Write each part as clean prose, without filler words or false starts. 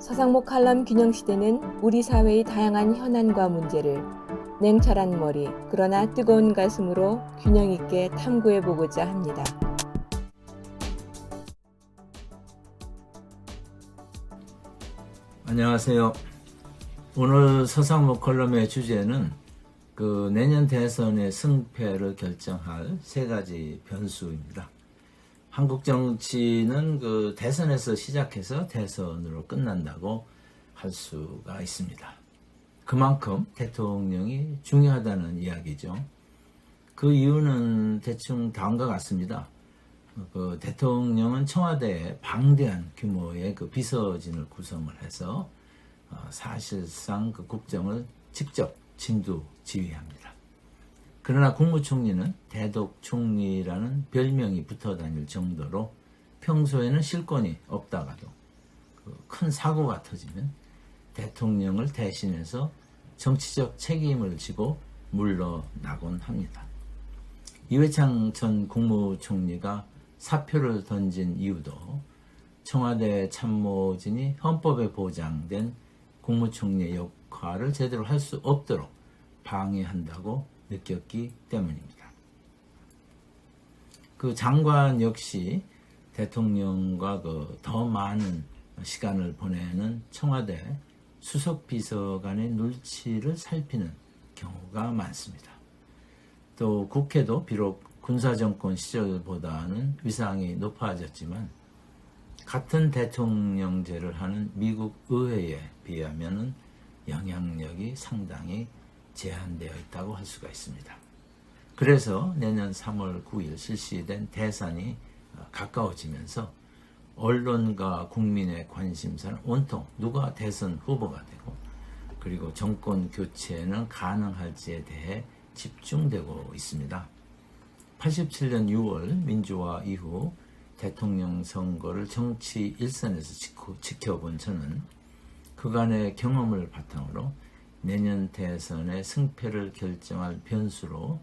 서상목 칼럼 균형시대는 우리 사회의 다양한 현안과 문제를 냉철한 머리, 그러나 뜨거운 가슴으로 균형 있게 탐구해 보고자 합니다. 안녕하세요. 오늘 서상목 컬럼의 주제는 내년 대선의 승패를 결정할 세 가지 변수입니다. 한국 정치는 대선에서 시작해서 대선으로 끝난다고 할 수가 있습니다. 그만큼 대통령이 중요하다는 이야기죠. 그 이유는 대충 다음과 같습니다. 대통령은 청와대에 방대한 규모의 비서진을 구성을 해서 사실상 국정을 직접 진두 지휘합니다. 그러나 국무총리는 대독총리라는 별명이 붙어 다닐 정도로 평소에는 실권이 없다가도 큰 사고가 터지면 대통령을 대신해서 정치적 책임을 지고 물러나곤 합니다. 이회창 전 국무총리가 사표를 던진 이유도 청와대 참모진이 헌법에 보장된 국무총리의 역할을 제대로 할 수 없도록 방해한다고 느꼈기 때문입니다. 장관 역시 대통령과 더 많은 시간을 보내는 청와대 수석비서관의 눈치를 살피는 경우가 많습니다. 또 국회도 비록 군사정권 시절보다는 위상이 높아졌지만 같은 대통령제를 하는 미국 의회에 비하면 영향력이 상당히 제한되어 있다고 할 수가 있습니다. 그래서 내년 3월 9일 실시된 대선이 가까워지면서 언론과 국민의 관심사는 온통 누가 대선 후보가 되고 그리고 정권 교체는 가능할지에 대해 집중되고 있습니다. 87년 6월 민주화 이후 대통령 선거를 정치 일선에서 지켜본 저는 그간의 경험을 바탕으로 내년 대선의 승패를 결정할 변수로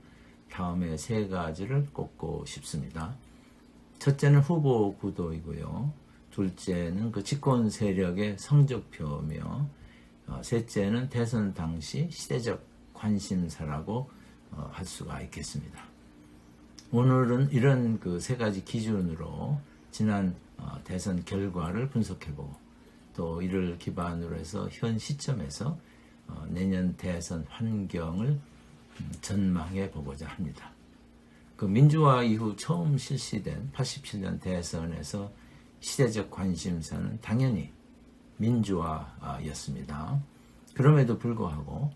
다음의 세 가지를 꼽고 싶습니다. 첫째는 후보 구도이고요. 둘째는 집권 세력의 성적표며 셋째는 대선 당시 시대적 관심사라고 할 수가 있겠습니다. 오늘은 이런 세 가지 기준으로 지난 대선 결과를 분석해보고 또 이를 기반으로 해서 현 시점에서 내년 대선 환경을 전망해 보고자 합니다. 민주화 이후 처음 실시된 87년 대선에서 시대적 관심사는 당연히 민주화였습니다. 그럼에도 불구하고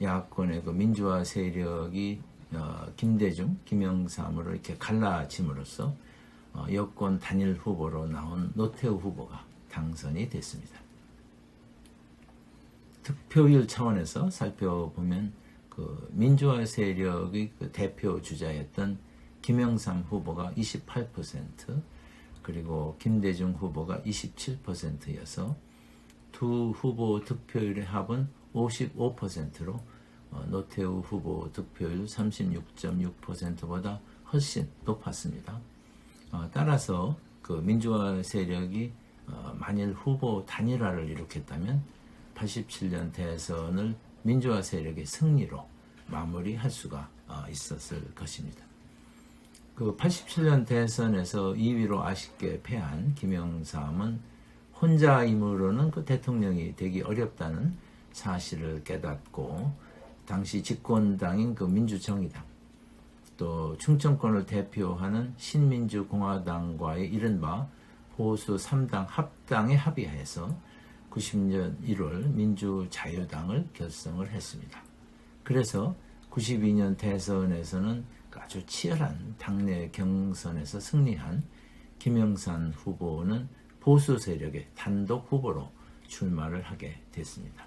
야권의 민주화 세력이 김대중, 김영삼으로 이렇게 갈라짐으로써 여권 단일 후보로 나온 노태우 후보가 당선이 됐습니다. 득표율 차원에서 살펴보면 민주화 세력의 대표 주자였던 김영삼 후보가 28%, 그리고 김대중 후보가 27%여서 두 후보 득표율의 합은 55%로 노태우 후보 득표율 36.6%보다 훨씬 높았습니다. 따라서 민주화 세력이 만일 후보 단일화를 일으켰다면 87년 대선을 민주화 세력의 승리로 마무리할 수가 있었을 것입니다. 87년 대선에서 2위로 아쉽게 패한 김영삼은 혼자임으로는 대통령이 되기 어렵다는 사실을 깨닫고 당시 집권당인 민주정의당 또 충청권을 대표하는 신민주공화당과의 이른바 보수 3당 합당에 합의해서 90년 1월 민주자유당을 결성을 했습니다. 그래서 92년 대선에서는 아주 치열한 당내 경선에서 승리한 김영삼 후보는 보수 세력의 단독 후보로 출마를 하게 됐습니다.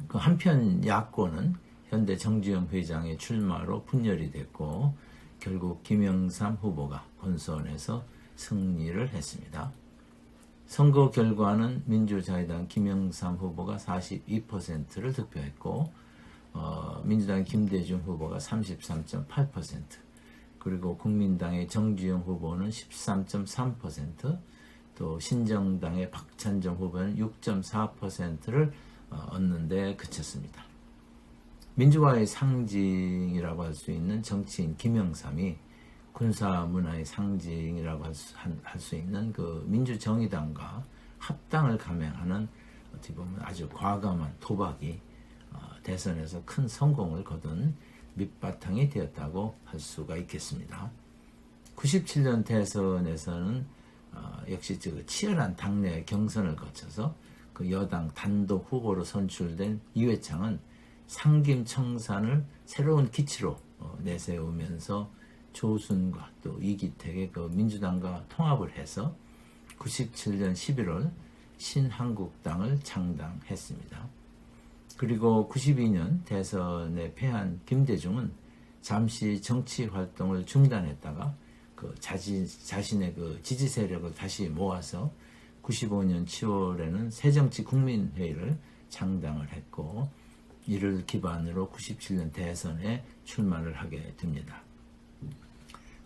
한편 야권은 현대 정주영 회장의 출마로 분열이 됐고 결국 김영삼 후보가 본선에서 승리를 했습니다. 선거 결과는 민주자유당 김영삼 후보가 42%를 득표했고 민주당 김대중 후보가 33.8%, 그리고 국민당의 정주영 후보는 13.3%, 또 신정당의 박찬정 후보는 6.4%를 얻는데 그쳤습니다. 민주화의 상징이라고 할 수 있는 정치인 김영삼이 군사 문화의 상징이라고 할 수 있는 그 민주정의당과 합당을 감행하는 어떻게 보면 아주 과감한 도박이 대선에서 큰 성공을 거둔 밑바탕이 되었다고 할 수가 있겠습니다. 97년 대선에서는 역시 치열한 당내 경선을 거쳐서 그 여당 단독 후보로 선출된 이회창은 상김청산을 새로운 기치로 내세우면서 조순과 또 이기택의 그 민주당과 통합을 해서 97년 11월 신한국당을 창당했습니다. 그리고 92년 대선에 패한 김대중은 잠시 정치 활동을 중단했다가 그 자신의 그 지지 세력을 다시 모아서 95년 7월에는 새정치국민회의를 창당을 했고 이를 기반으로 97년 대선에 출마를 하게 됩니다.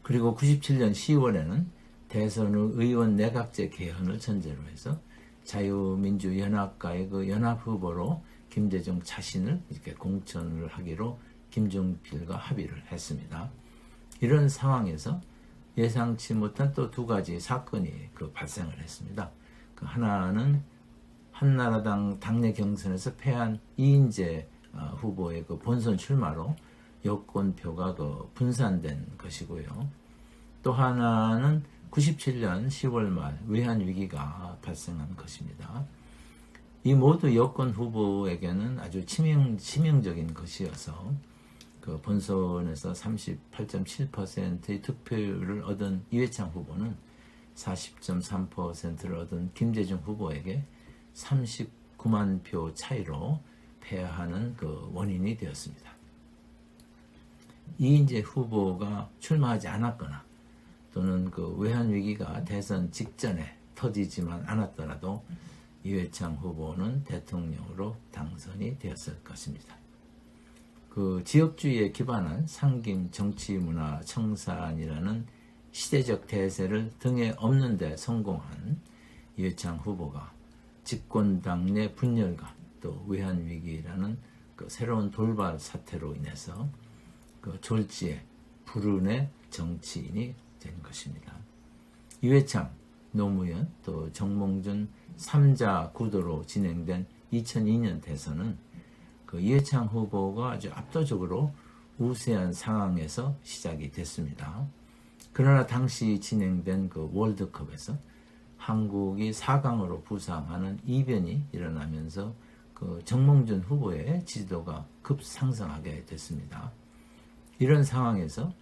그리고 97년 10월에는 대선 후 의원 내각제 개헌을 전제로 해서 자유민주연합과의 그 연합 후보로 김대중 자신을 이렇게 공천을 하기로 김종필과 합의를 했습니다. 이런 상황에서 예상치 못한 또 두 가지 사건이 발생을 했습니다. 그 하나는 한나라당 당내 경선에서 패한 이인재 후보의 그 본선 출마로 여권표가 분산된 것이고요. 또 하나는 97년 10월 말 외환위기가 발생한 것입니다. 이 모두 여권 후보에게는 아주 치명적인 것이어서 그 본선에서 38.7%의 득표율을 얻은 이회창 후보는 40.3%를 얻은 김대중 후보에게 39만 표 차이로 패하는 그 원인이 되었습니다. 이인재 후보가 출마하지 않았거나 또는 그 외환위기가 대선 직전에 터지지만 않았더라도 이회창 후보는 대통령으로 당선이 되었을 것입니다. 그 지역주의에 기반한 상김 정치문화 청산이라는 시대적 대세를 등에 업는 데 성공한 이회창 후보가 집권당 내 분열과 또 외환위기라는 그 새로운 돌발 사태로 인해서 그 졸지에 불운의 정치인이 된 것입니다. 이회창, 노무현, 또 정몽준 3자 구도로 진행된 2002년 대선은 그 이회창 후보가 아주 압도적으로 우세한 상황에서 시작이 됐습니다. 그러나 당시 진행된 그 월드컵에서 한국이 4강으로 부상하는 이변이 일어나면서 그 정몽준 후보의 지지도가 급상승하게 됐습니다. 이런 상황에서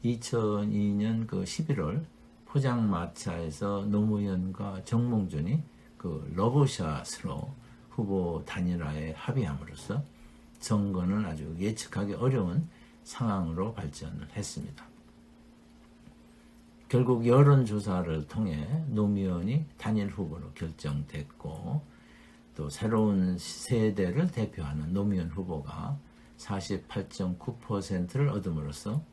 2002년 그 11월 포장마차에서 노무현과 정몽준이 그 러브샷으로 후보 단일화에 합의함으로써 선거는 아주 예측하기 어려운 상황으로 발전을 했습니다. 결국 여론조사를 통해 노무현이 단일 후보로 결정됐고 또 새로운 세대를 대표하는 노무현 후보가 48.9%를 얻음으로써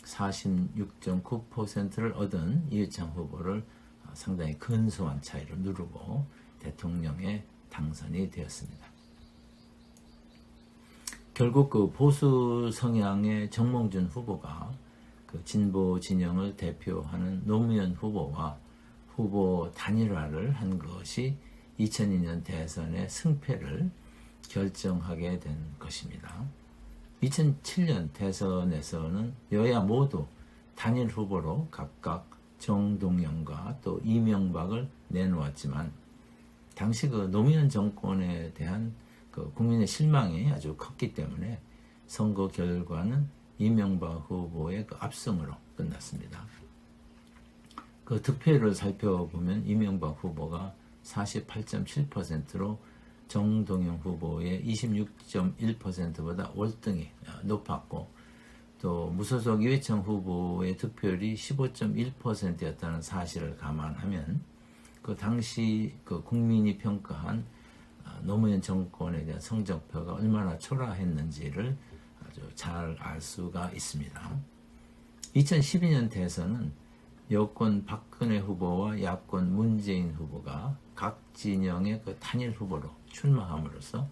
46.9%를 얻은 이회창 후보를 상당히 근소한 차이로 누르고 대통령에 당선이 되었습니다. 결국 그 보수 성향의 정몽준 후보가 그 진보 진영을 대표하는 노무현 후보와 후보 단일화를 한 것이 2002년 대선의 승패를 결정하게 된 것입니다. 2007년 대선에서는 여야 모두 단일 후보로 각각 정동영과 또 이명박을 내놓았지만 당시 그 노무현 정권에 대한 그 국민의 실망이 아주 컸기 때문에 선거 결과는 이명박 후보의 그 압승으로 끝났습니다. 그 득표율을 살펴보면 이명박 후보가 48.7%로 정동영 후보의 26.1%보다 월등히 높았고 또 무소속 이회창 후보의 득표율이 15.1%였다는 사실을 감안하면 그 당시 그 국민이 평가한 노무현 정권에 대한 성적표가 얼마나 초라했는지를 아주 잘 알 수가 있습니다. 2012년 대선은 여권 박근혜 후보와 야권 문재인 후보가 각 진영의 그 단일 후보로 출마함으로써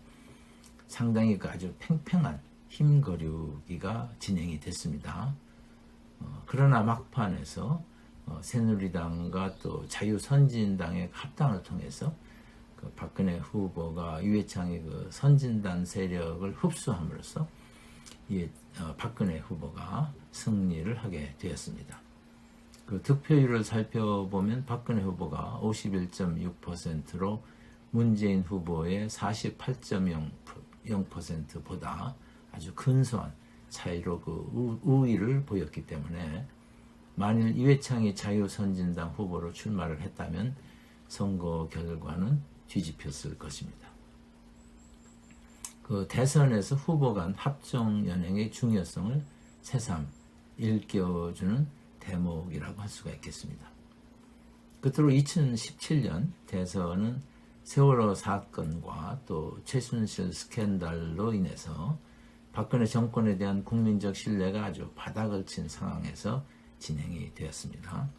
상당히 그 아주 팽팽한 힘거리기가 진행이 됐습니다. 그러나 막판에서 새누리당과 또 자유선진당의 합당을 통해서 그 박근혜 후보가 유해창의 그 선진단 세력을 흡수함으로써 박근혜 후보가 승리를 하게 되었습니다. 그 득표율을 살펴보면 박근혜 후보가 51.6%로 문재인 후보의 48.0%보다 아주 근소한 차이로 그 우위를 보였기 때문에 만일 이회창이 자유선진당 후보로 출마를 했다면 선거 결과는 뒤집혔을 것입니다. 그 대선에서 후보 간 합종 연행의 중요성을 새삼 일깨워주는 대목이라고 할 수가 있겠습니다. 끝으로 2017년 대선은 세월호 사건과 또 최순실 스캔들로 인해서 박근혜 정권에 대한 국민적 신뢰가 아주 바닥을 친 상황에서 진행이 되었습니다.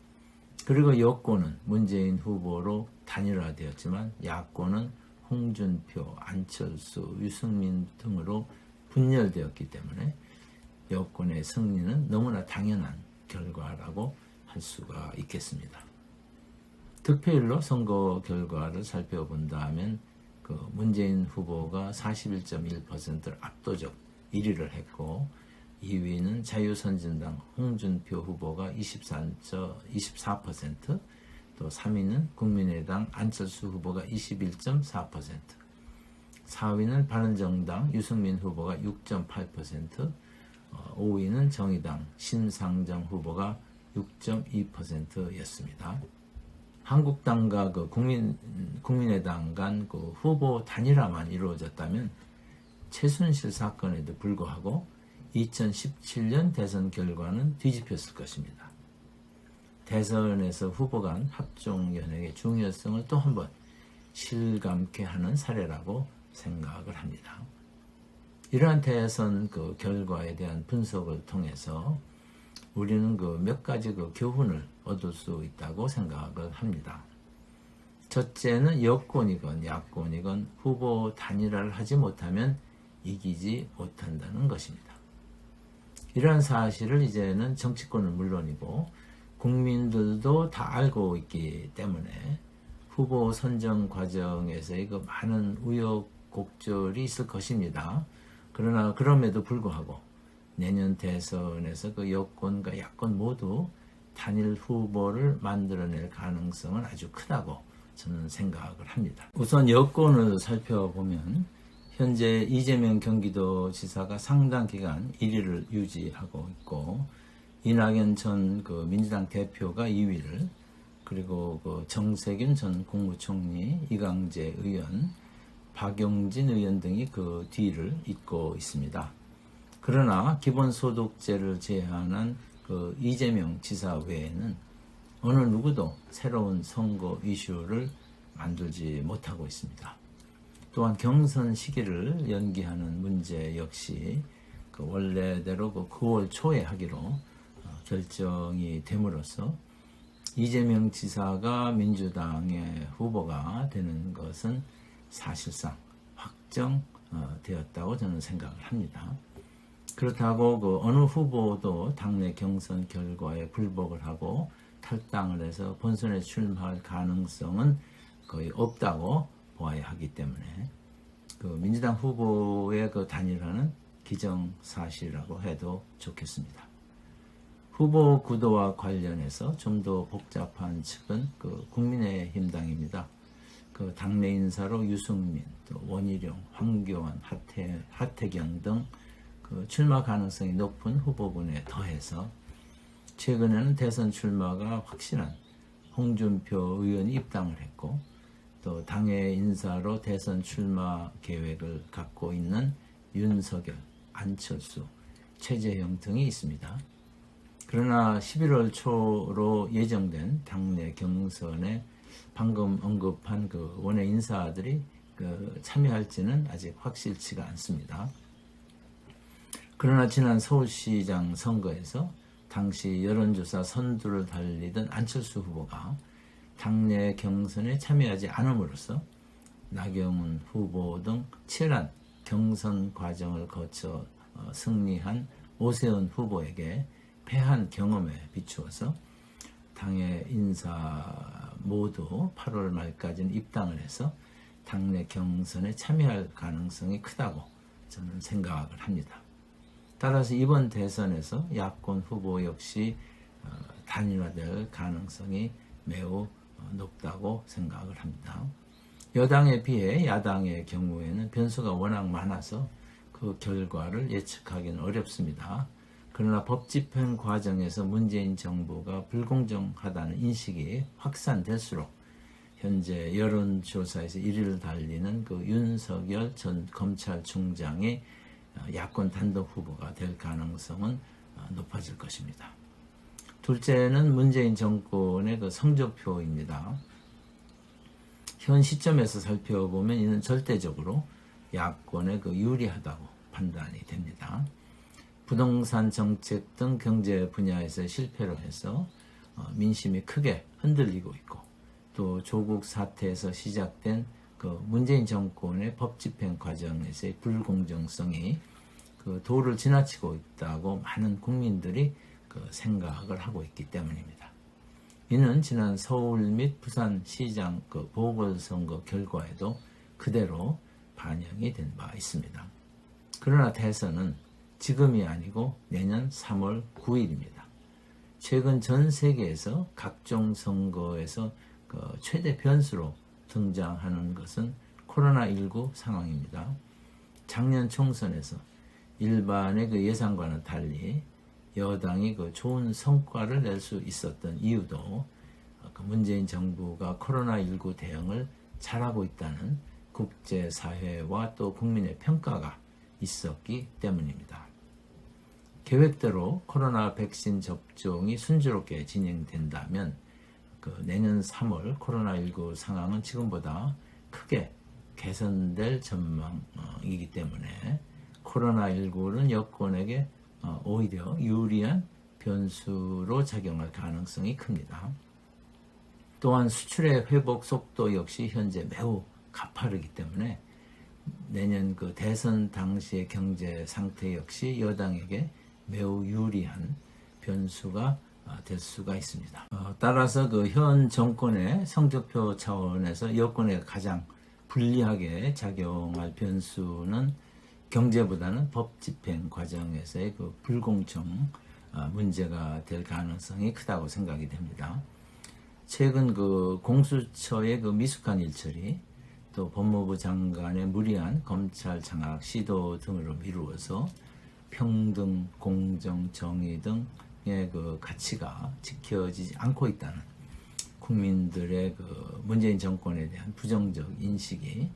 그리고 여권은 문재인 후보로 단일화되었지만 야권은 홍준표, 안철수, 유승민 등으로 분열되었기 때문에 여권의 승리는 너무나 당연한 결과라고 할 수가 있겠습니다. 득표율로 선거 결과를 살펴본다면 그 문재인 후보가 41.1%를 압도적 1위를 했고 2위는 자유선진당 홍준표 후보가 24%, 또 3위는 국민의당 안철수 후보가 21.4%, 4위는 바른정당 유승민 후보가 6.8%, 5위는 정의당 심상정 후보가 6.2%였습니다. 한국당과 그 국민의당 간 그 후보 단일화만 이루어졌다면 최순실 사건에도 불구하고 2017년 대선 결과는 뒤집혔을 것입니다. 대선에서 후보 간 합종 연행의 중요성을 또 한 번 실감케 하는 사례라고 생각을 합니다. 이러한 대선 그 결과에 대한 분석을 통해서 우리는 그 몇 가지 그 교훈을 얻을 수 있다고 생각을 합니다. 첫째는 여권이건 야권이건 후보 단일화를 하지 못하면 이기지 못한다는 것입니다. 이러한 사실을 이제는 정치권은 물론이고 국민들도 다 알고 있기 때문에 후보 선정 과정에서의 그 많은 우여곡절이 있을 것입니다. 그러나 그럼에도 불구하고 내년 대선에서 그 여권과 야권 모두 단일 후보를 만들어낼 가능성은 아주 크다고 저는 생각을 합니다. 우선 여권을 살펴보면 현재 이재명 경기도지사가 상당 기간 1위를 유지하고 있고 이낙연 전 그 민주당 대표가 2위를, 그리고 그 정세균 전 국무총리, 이강재 의원, 박용진 의원 등이 그 뒤를 잇고 있습니다. 그러나 기본소득제를 제한한 그 이재명 지사 외에는 어느 누구도 새로운 선거 이슈를 만들지 못하고 있습니다. 또한 경선 시기를 연기하는 문제 역시 그 원래대로 그 9월 초에 하기로 결정이 됨으로써 이재명 지사가 민주당의 후보가 되는 것은 사실상 확정되었다고 저는 생각을 합니다. 그렇다고 그 어느 후보도 당내 경선 결과에 불복을 하고 탈당을 해서 본선에 출마할 가능성은 거의 없다고 보아야 하기 때문에 그 민주당 후보의 그 단일화는 기정사실이라고 해도 좋겠습니다. 후보 구도와 관련해서 좀 더 복잡한 측은 그 국민의힘당입니다. 그 당내 인사로 유승민, 또 원희룡, 황교안, 하태경 등 그 출마 가능성이 높은 후보군에 더해서 최근에는 대선 출마가 확실한 홍준표 의원이 입당을 했고 또 당의 인사로 대선 출마 계획을 갖고 있는 윤석열, 안철수, 최재형 등이 있습니다. 그러나 11월 초로 예정된 당내 경선에 방금 언급한 그 원외 인사들이 그 참여할지는 아직 확실치가 않습니다. 그러나 지난 서울시장 선거에서 당시 여론조사 선두를 달리던 안철수 후보가 당내 경선에 참여하지 않음으로써 나경원 후보 등 치열한 경선 과정을 거쳐 승리한 오세훈 후보에게 패한 경험에 비추어서 당의 인사 모두 8월 말까지는 입당을 해서 당내 경선에 참여할 가능성이 크다고 저는 생각을 합니다. 따라서 이번 대선에서 야권 후보 역시 단일화될 가능성이 매우 높다고 생각을 합니다. 여당에 비해 야당의 경우에는 변수가 워낙 많아서 그 결과를 예측하기는 어렵습니다. 그러나 법 집행 과정에서 문재인 정부가 불공정하다는 인식이 확산될수록 현재 여론조사에서 1위를 달리는 그 윤석열 전 검찰총장이 야권 단독 후보가 될 가능성은 높아질 것입니다. 둘째는 문재인 정권의 그 성적표입니다. 현 시점에서 살펴보면 이는 절대적으로 야권에 그 유리하다고 판단이 됩니다. 부동산 정책 등 경제 분야에서 실패로 해서 민심이 크게 흔들리고 있고 또 조국 사태에서 시작된 그 문재인 정권의 법 집행 과정에서의 불공정성이 그 도를 지나치고 있다고 많은 국민들이 그 생각을 하고 있기 때문입니다. 이는 지난 서울 및 부산 시장 그 보궐선거 결과에도 그대로 반영이 된 바 있습니다. 그러나 대선은 지금이 아니고 내년 3월 9일입니다. 최근 전 세계에서 각종 선거에서 그 최대 변수로 등장하는 것은 코로나19 상황입니다. 작년 총선에서 일반의 그 예상과는 달리 여당이 그 좋은 성과를 낼 수 있었던 이유도 그 문재인 정부가 코로나19 대응을 잘하고 있다는 국제사회와 또 국민의 평가가 있었기 때문입니다. 계획대로 코로나 백신 접종이 순조롭게 진행된다면 그 내년 3월 코로나19 상황은 지금보다 크게 개선될 전망이기 때문에 코로나19는 여권에게 오히려 유리한 변수로 작용할 가능성이 큽니다. 또한 수출의 회복 속도 역시 현재 매우 가파르기 때문에 내년 그 대선 당시의 경제 상태 역시 여당에게 매우 유리한 변수가 될 수가 있습니다. 따라서 그 현 정권의 성적표 차원에서 여권에 가장 불리하게 작용할 변수는 경제보다는 법 집행 과정에서의 그 불공정 문제가 될 가능성이 크다고 생각이 됩니다. 최근 그 공수처의 그 미숙한 일처리, 또 법무부 장관의 무리한 검찰 장악 시도 등으로 미루어서 평등, 공정, 정의 등의 그 가치가 지켜지지 않고 있다는 국민들의 그 문재인 정권에 대한 부정적 인식이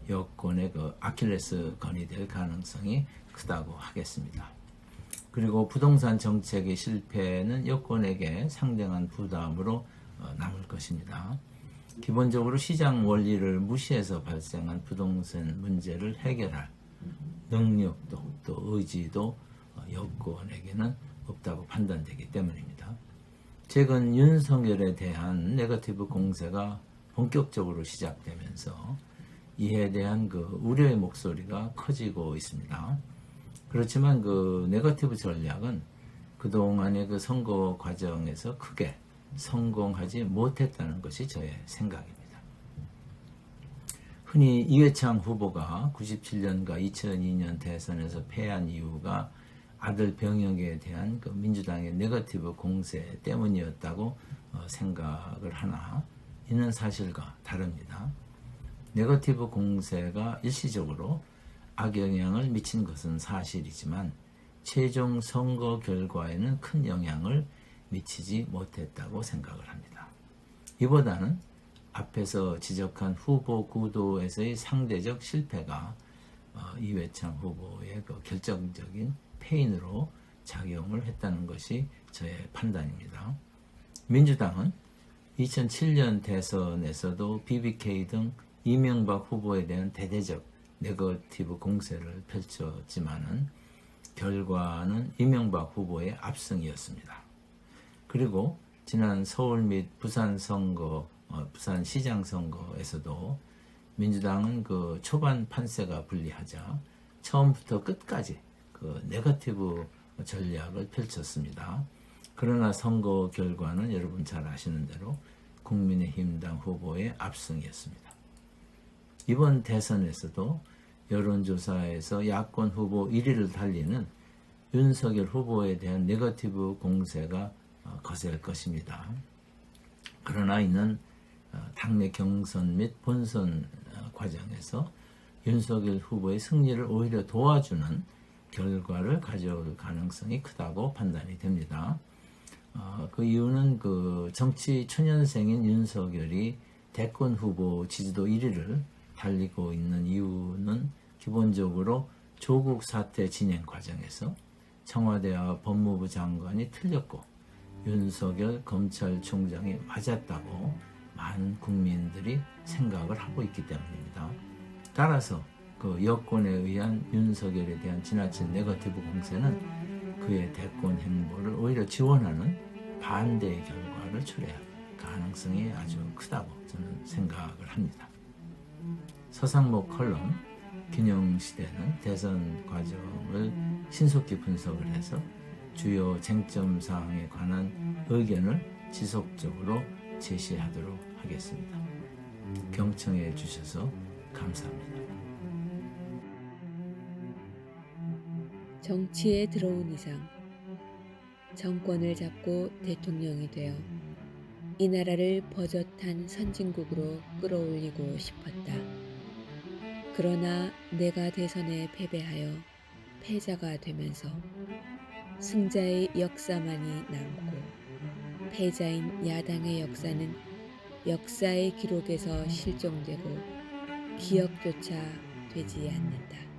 여권의 그 아킬레스건이 될 가능성이 크다고 하겠습니다. 그리고 부동산 정책의 실패는 여권에게 상당한 부담으로 남을 것입니다. 기본적으로 시장 원리를 무시해서 발생한 부동산 문제를 해결할 능력도 또 의지도 여권에게는 없다고 판단되기 때문입니다. 최근 윤석열에 대한 네거티브 공세가 본격적으로 시작되면서 이에 대한 그 우려의 목소리가 커지고 있습니다. 그렇지만 그 네거티브 전략은 그동안의 그 선거 과정에서 크게 성공하지 못했다는 것이 저의 생각입니다. 흔히 이회창 후보가 97년과 2002년 대선에서 패한 이유가 아들 병역에 대한 그 민주당의 네거티브 공세 때문이었다고 생각을 하나 이는 사실과 다릅니다. 네거티브 공세가 일시적으로 악영향을 미친 것은 사실이지만 최종 선거 결과에는 큰 영향을 미치지 못했다고 생각을 합니다. 이보다는 앞에서 지적한 후보 구도에서의 상대적 실패가 이회창 후보의 그 결정적인 패인으로 작용을 했다는 것이 저의 판단입니다. 민주당은 2007년 대선에서도 BBK 등 이명박 후보에 대한 대대적 네거티브 공세를 펼쳤지만은 결과는 이명박 후보의 압승이었습니다. 그리고 지난 서울 및 부산 선거, 부산시장 선거에서도 민주당은 그 초반 판세가 불리하자 처음부터 끝까지 그 네거티브 전략을 펼쳤습니다. 그러나 선거 결과는 여러분 잘 아시는 대로 국민의힘당 후보의 압승이었습니다. 이번 대선에서도 여론조사에서 야권 후보 1위를 달리는 윤석열 후보에 대한 네거티브 공세가 거셀 것입니다. 그러나 이는 당내 경선 및 본선 과정에서 윤석열 후보의 승리를 오히려 도와주는 결과를 가져올 가능성이 크다고 판단이 됩니다. 그 이유는 그 정치 초년생인 윤석열이 대권 후보 지지도 1위를 달리고 있는 이유는 기본적으로 조국 사태 진행 과정에서 청와대와 법무부 장관이 틀렸고 윤석열 검찰총장이 맞았다고 많은 국민들이 생각을 하고 있기 때문입니다. 따라서 그 여권에 의한 윤석열에 대한 지나친 네거티브 공세는 그의 대권 행보를 오히려 지원하는 반대의 결과를 초래할 가능성이 아주 크다고 저는 생각을 합니다. 서상목 컬럼 균형시대는 대선 과정을 신속히 분석을 해서 주요 쟁점 사항에 관한 의견을 지속적으로 제시하도록 하겠습니다. 경청해 주셔서 감사합니다. 정치에 들어온 이상 정권을 잡고 대통령이 되어 이 나라를 버젓한 선진국으로 끌어올리고 싶었다. 그러나 내가 대선에 패배하여 패자가 되면서 승자의 역사만이 남고 패자인 야당의 역사는 역사의 기록에서 실종되고 기억조차 되지 않는다.